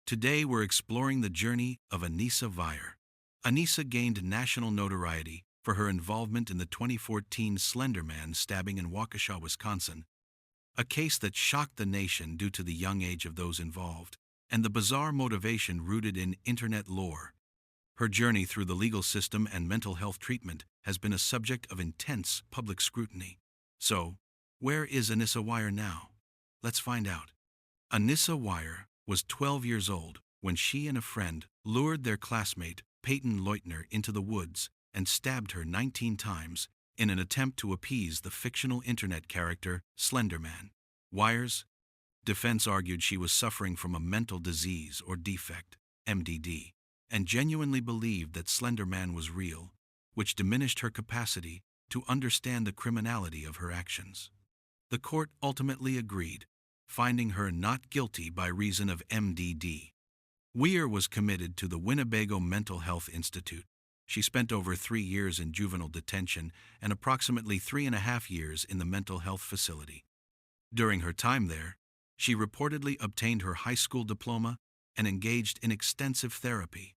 Today we're exploring the journey of Anissa Weier. Anissa gained national notoriety for her involvement in the 2014 Slender Man stabbing in Waukesha, Wisconsin, a case that shocked the nation due to the young age of those involved and the bizarre motivation rooted in internet lore. Her journey through the legal system and mental health treatment has been a subject of intense public scrutiny. So, where is Anissa Weier now? Let's find out. Anissa Weier was 12 years old when she and a friend lured their classmate, Peyton Leutner, into the woods and stabbed her 19 times in an attempt to appease the fictional internet character Slender Man. Weier's defense argued she was suffering from a mental disease or defect, MDD, and genuinely believed that Slender Man was real, which diminished her capacity to understand the criminality of her actions. The court ultimately agreed, finding her not guilty by reason of MDD. Weier was committed to the Winnebago Mental Health Institute. She spent over 3 years in juvenile detention and approximately 3.5 years in the mental health facility. During her time there, she reportedly obtained her high school diploma and engaged in extensive therapy.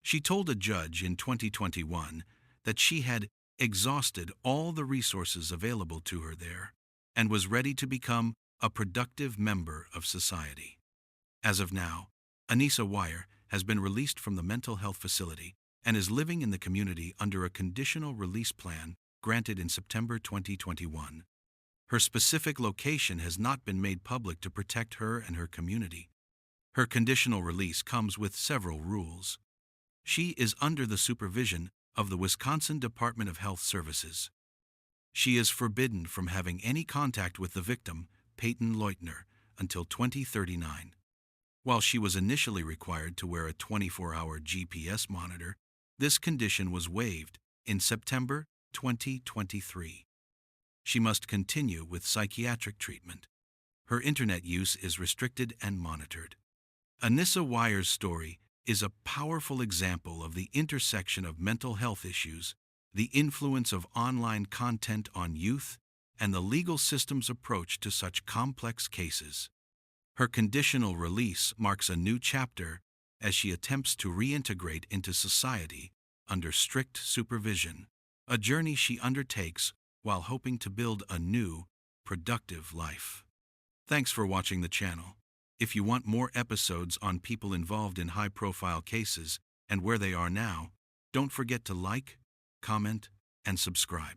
She told a judge in 2021 that she had exhausted all the resources available to her there and was ready to become a productive member of society. As of now, Anissa Weier has been released from the mental health facility and is living in the community under a conditional release plan granted in September 2021. Her specific location has not been made public to protect her and her community. Her conditional release comes with several rules. She is under the supervision of the Wisconsin Department of Health Services. She is forbidden from having any contact with the victim, Peyton Leutner, until 2039. While she was initially required to wear a 24-hour GPS monitor, this condition was waived in September 2023. She must continue with psychiatric treatment. Her internet use is restricted and monitored. Anissa Weier's story is a powerful example of the intersection of mental health issues, the influence of online content on youth, and the legal system's approach to such complex cases. Her conditional release marks a new chapter as she attempts to reintegrate into society under strict supervision, a journey she undertakes while hoping to build a new, productive life. Thanks for watching the channel. If you want more episodes on people involved in high-profile cases and where they are now, don't forget to like, comment, and subscribe.